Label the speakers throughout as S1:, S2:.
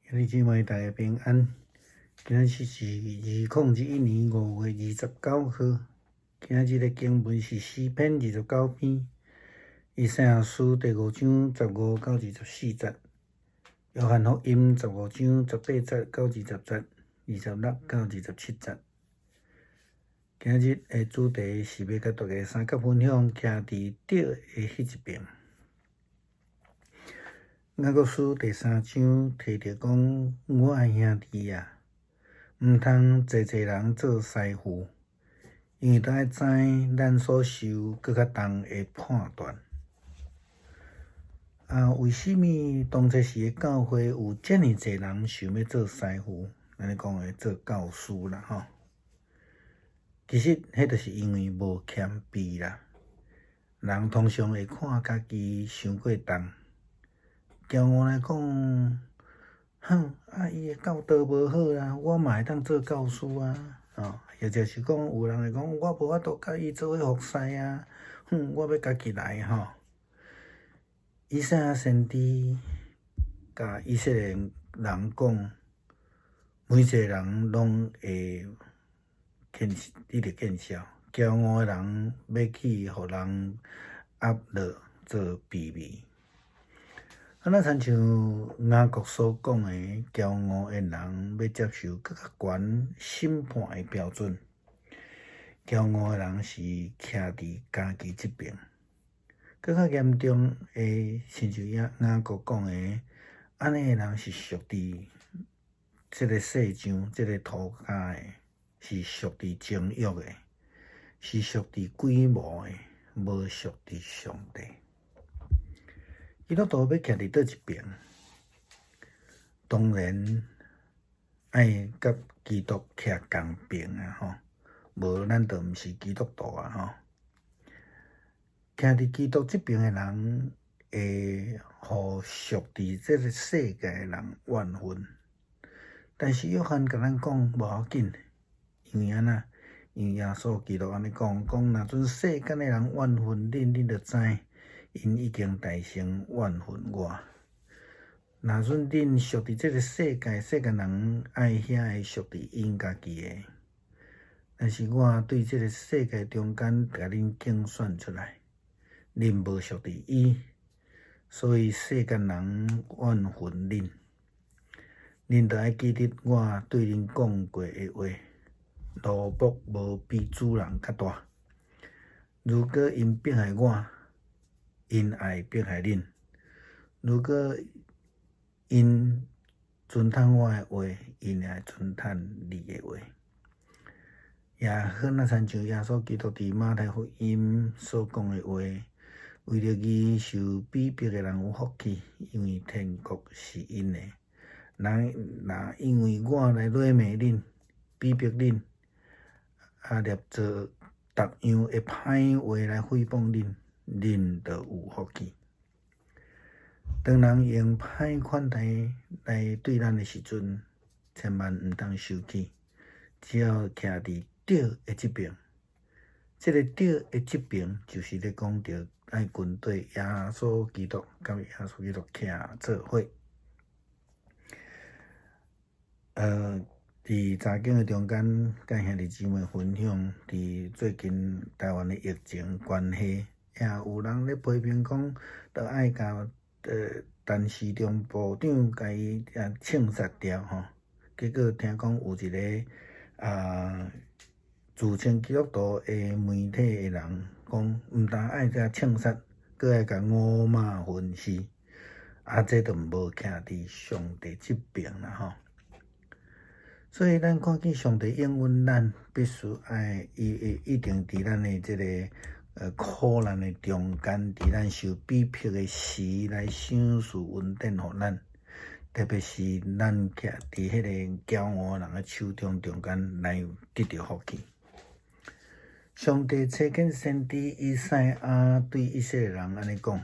S1: 兄弟姊妹，大家平安。今日是2021年5月29号。今日的经文是诗篇29篇，以赛亚书第5章15到24节，约翰福音15章18节到20节，26到27节。今日的主题是要甲大家三角分享徛伫岛的迄一边。雅各书第3章提着讲，我的兄弟啊，毋通济人做师傅，因为都爱知咱所受搁较重的判断。为什么当初时的教会有遮尔济人想要做师傅？咱咧讲的做教师啦，吼。其实迄就是因为无谦卑啦。人通常会看家己伤过重。骄傲来讲，伊的教导无好啦，我嘛会当做教师啊，或者是讲有人会讲，我无法度甲伊做伙服侍啊，我要家己来吼。以赛亚先知甲以色列人讲，每一个人拢会你着见笑，骄傲的人要去互人压落做卑微。咱亲像雅各所讲的，骄傲的人要接受更较悬审判的标准。骄傲的人是徛伫家己这边。更较严重的，亲像雅各讲的，安尼的人是属伫这个世上、这个土骹的，是属伫情欲的，是属伫鬼魔的，无属伫上帝。基督徒要徛伫倒一边，当然爱甲基督徛同边啊，吼，无咱就毋是基督徒啊，吼。徛伫基督这边的人，会互属伫这个世界的人怨恨。但是约翰甲咱讲无要紧，因为安那？因为耶稣基督安尼讲，若阵世间的人怨恨恁就知。因已经大声怨恨我。若阵恁属伫这个世界，世间人爱遐会属伫因家己的，但是我对这个世界中间甲恁竞选出来，恁无属伫伊，所以世间人怨恨恁。恁着爱记得我对恁讲过的话：奴仆无比主人较大。如果因迫害我，因也会迫害恁。如果因尊重我的话，因也会尊重你的话。也很亲像耶稣基督伫马太福音所讲的话：为着伊受逼迫的人有福气，因为天国是因的。人若因为我来勒骂恁、逼迫恁，捏造逐样的歹话来诽谤恁，恁就有福气。当人用歹款待来对咱的时阵，千万毋通生气，只要徛伫岛的这边。这个岛的这边，就是咧讲着爱军队耶稣基督甲耶稣基督徛做伙。伫查经的中间，甲兄弟姊妹分享，伫最近台湾的疫情关系，也有人咧批评讲，着爱甲陈时中部长甲伊枪杀掉吼。结果听讲有一个自称基督徒的媒体的人讲，毋但爱甲枪杀，搁爱甲五马分尸，这就无徛伫上帝这边啦吼。所以咱看见上帝应允咱，必须爱伊一定伫咱的这个苦难的中间，伫咱受逼迫的时来赏赐恩典互咱。特别是咱徛伫迄个骄傲人的手中间来得到福气。上帝差遣先知以赛亚对以色列人安尼讲：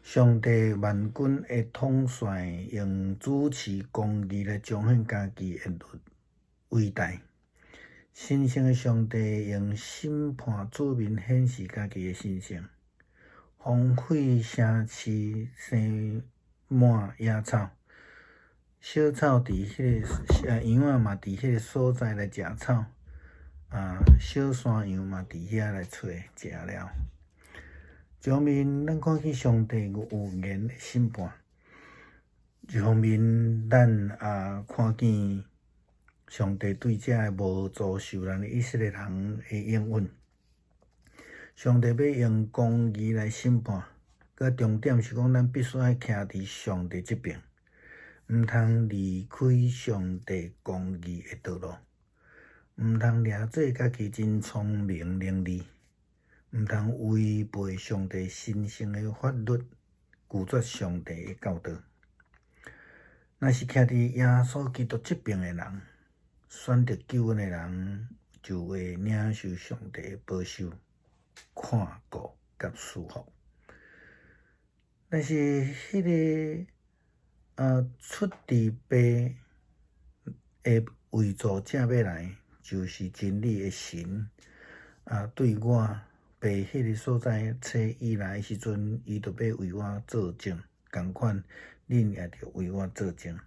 S1: 上帝万军的统帅用主持公义来彰显家己的伟大。神圣的上帝用审判子民显示家己的神圣。荒废城市生满野草，小草伫迄个羊仔嘛伫迄个所在来食草，小山羊嘛伫遐来找食了。一方面，咱看见上帝有严的审判；一方面，咱看见上帝对这个无遭受咱的以色列人的应允。上帝要用公义来审判，佮重点是讲，咱必须要徛伫上帝这边。毋通离开上帝公义的道路，毋通掠做家己真聪明伶俐，毋通违背上帝神圣的法律，拒绝上帝的教导。若是徛伫耶稣基督这边的人，选择救恩的人，就会领受上帝的保守、看顾甲赐福。但是迄个出伫爸的为助正要来，就是真理的神对我爸迄个所在找伊来的时阵，伊就要为我作证，同款恁也着为我作证，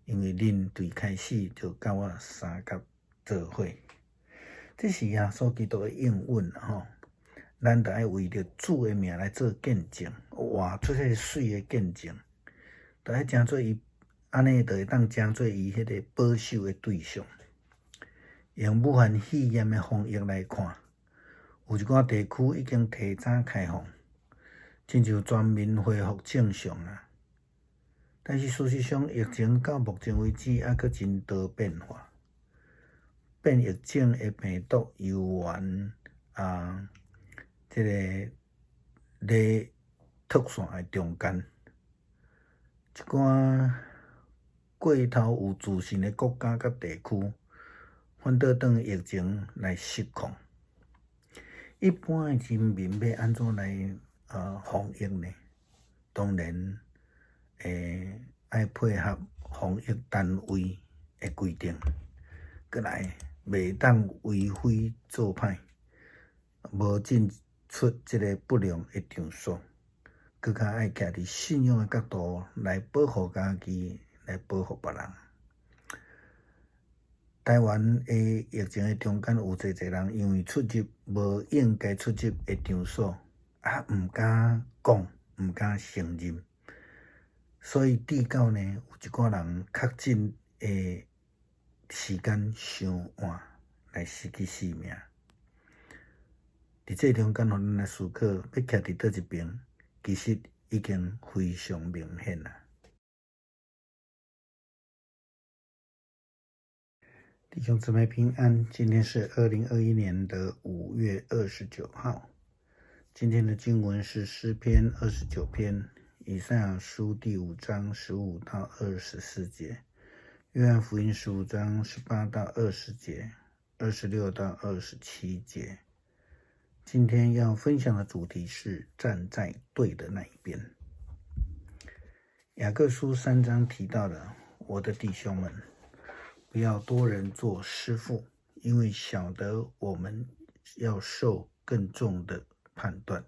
S1: 因为恁对开始就甲我三甲做伙。这是耶稣基督的应允吼，咱着爱为着主的名来做见证，活出迄个水的见证。就爱诚做伊，安尼就会当诚做伊迄个保守的对象。用武汉肺炎的防疫来看，有一寡地区已经提早开放，亲像全面恢复正常啊。但是事实上，疫情到目前为止还佫真多变化，变疫症的病毒犹原这个咧特线的中间。一寡过头有自信的国家甲地区，反倒当疫情来失控。一般的人民要安怎来防疫呢？当然，爱配合防疫单位的规定，过来袂当为非作歹，无进出这个不良的场所。更较爱徛伫信仰的角度来保护家己，来保护别人。台湾的疫情的中间，有侪人因为出入无应该出入的场所，毋敢讲，毋敢承认，所以致到呢，有一寡人确诊的时间伤晚，来失去性命。伫这中间，互咱来思考，要徛伫倒一边。其实已经非常明显了。弟兄姊妹平安，今天是2021年的5月29号。今天的经文是诗篇29篇、以赛亚书第5章15到24节、约翰福音15章18到20节、26到27节。今天要分享的主题是站在对的那一边。雅各书3章提到了，我的弟兄们，不要多人做师傅，因为晓得我们要受更重的判断。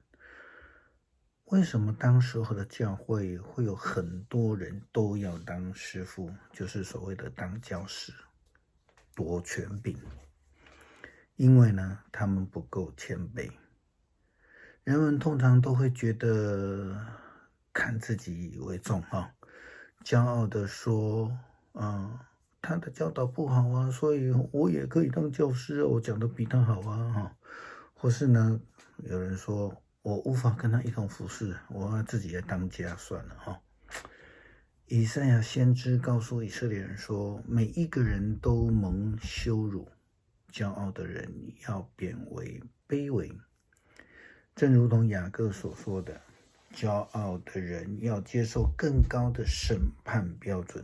S1: 为什么当时候的教会会有很多人都要当师傅，就是所谓的当教师，夺权柄？因为呢，他们不够谦卑。人们通常都会觉得看自己为重骄傲的说，他的教导不好啊，所以我也可以当教师，我讲的比他好啊，或是呢，有人说我无法跟他一同服侍，我要自己来当家算了以赛亚先知告诉以色列人说，每一个人都蒙羞辱，骄傲的人要贬为卑微。正如同雅各所说的，骄傲的人要接受更高的审判标准。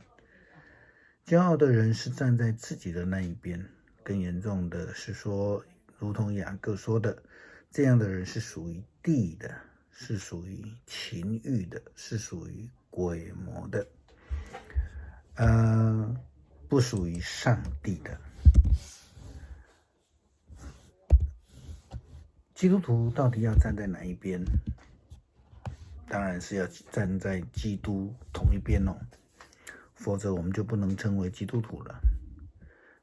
S1: 骄傲的人是站在自己的那一边，更严重的是说，如同雅各说的，这样的人是属于地的，是属于情欲的，是属于鬼魔的，不属于上帝的。基督徒到底要站在哪一边？当然是要站在基督同一边否则我们就不能称为基督徒了。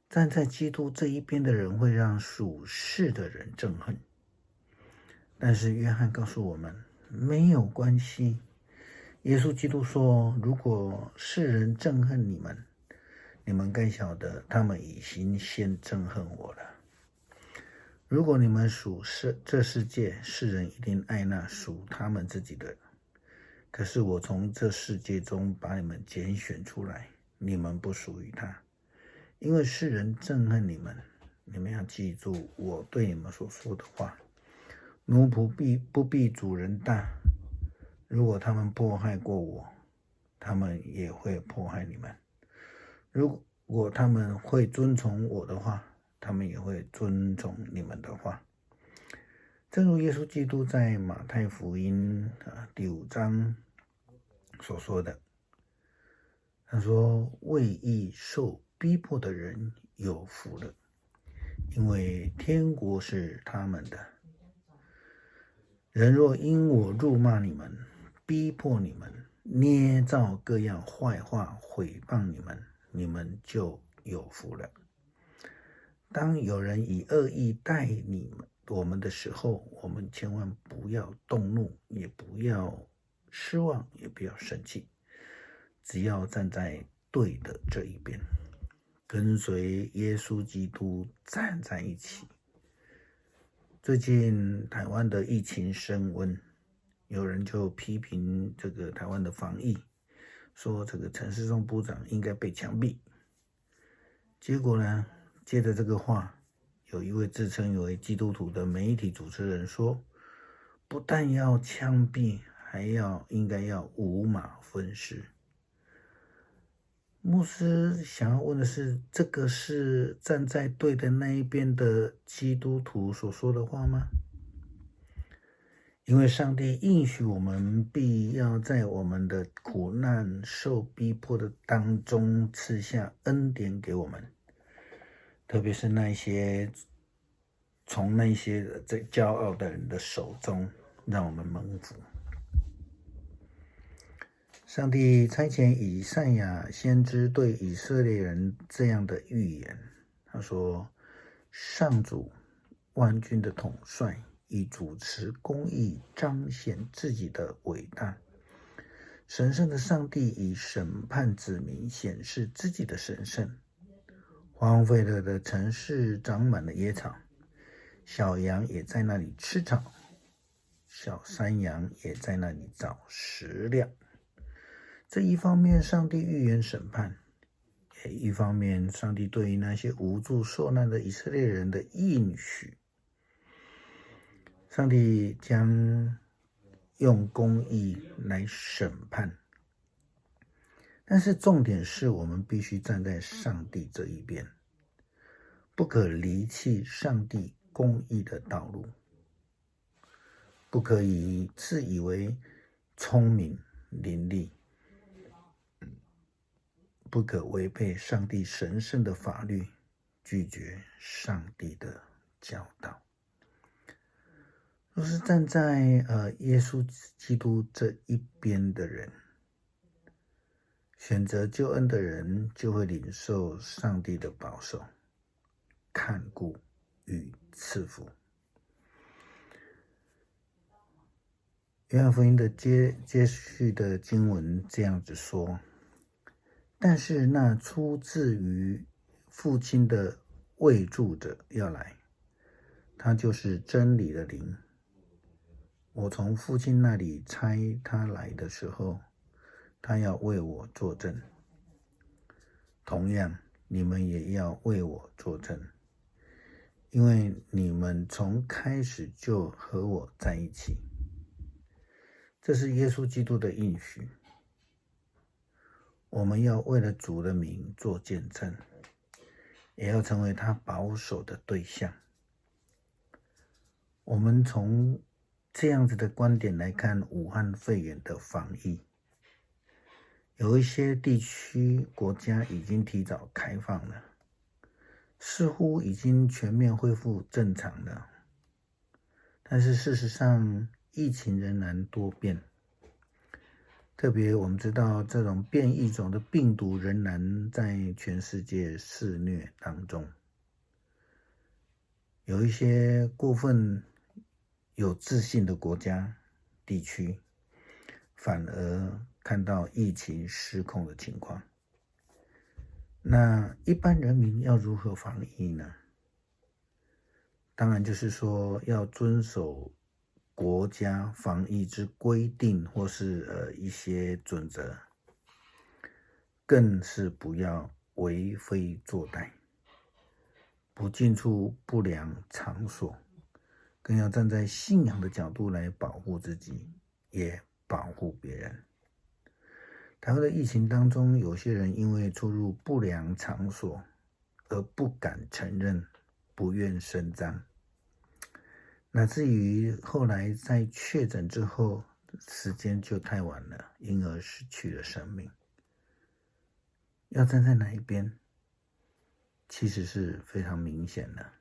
S1: 站在基督这一边的人会让属世的人憎恨，但是约翰告诉我们没有关系。耶稣基督说，如果世人憎恨你们，你们该晓得他们已经先憎恨我了。如果你们属这世界，世人一定爱那属他们自己的。可是我从这世界中把你们拣选出来，你们不属于他，因为世人憎恨你们。你们要记住我对你们所说的话：奴仆不必主人大。如果他们迫害过我，他们也会迫害你们；如果他们会遵从我的话，他们也会遵从你们的话。正如耶稣基督在马太福音第5章所说的，他说：为义受逼迫的人有福了，因为天国是他们的。人若因我辱骂你们，逼迫你们，捏造各样坏话毁谤你们，你们就有福了。当有人以恶意待我们的时候，我们千万不要动怒，也不要失望，也不要生气，只要站在对的这一边，跟随耶稣基督站在一起。最近台湾的疫情升温，有人就批评这个台湾的防疫，说这个陈时中部长应该被枪毙。结果呢，接着这个话，有一位自称为基督徒的媒体主持人说，不但要枪毙，还应该要五马分尸。牧师想要问的是，这个是站在对的那一边的基督徒所说的话吗？因为上帝应许我们必要在我们的苦难受逼迫的当中赐下恩典给我们，特别是从那些骄傲的人的手中让我们蒙福。上帝差遣以赛亚先知对以色列人这样的预言，他说，上主万军的统帅以主持公义彰显自己的伟大，神圣的上帝以审判子民显示自己的神圣。荒废了的城市长满了野草，小羊也在那里吃草，小山羊也在那里找食粮。这一方面上帝预言审判，也一方面上帝对于那些无助受难的以色列人的应许。上帝将用公义来审判，但是重点是我们必须站在上帝这一边，不可离弃上帝公义的道路，不可以自以为聪明伶俐，不可违背上帝神圣的法律，拒绝上帝的教导。若是站在耶稣基督这一边的人，选择救恩的人，就会领受上帝的保守、看顾与赐福。约翰福音的接续的经文这样子说，但是那出自于父亲的慰助者要来，他就是真理的灵。我从父亲那里差他来的时候，他要为我作证。同样，你们也要为我作证，因为你们从开始就和我在一起。这是耶稣基督的应许。我们要为了主的名做见证，也要成为他保守的对象。我们从这样子的观点来看武汉肺炎的防疫，有一些地区国家已经提早开放了，似乎已经全面恢复正常了，但是事实上疫情仍然多变。特别我们知道这种变异种的病毒仍然在全世界肆虐当中，有一些过分有自信的国家地区，反而看到疫情失控的情况。那一般人民要如何防疫呢？当然就是说要遵守国家防疫之规定，或是一些准则，更是不要为非作歹，不进出不良场所，更要站在信仰的角度来保护自己，也保护别人。台湾的疫情当中，有些人因为出入不良场所而不敢承认，不愿声张，乃至于后来在确诊之后，时间就太晚了，因而失去了生命。要站在哪一边，其实是非常明显的。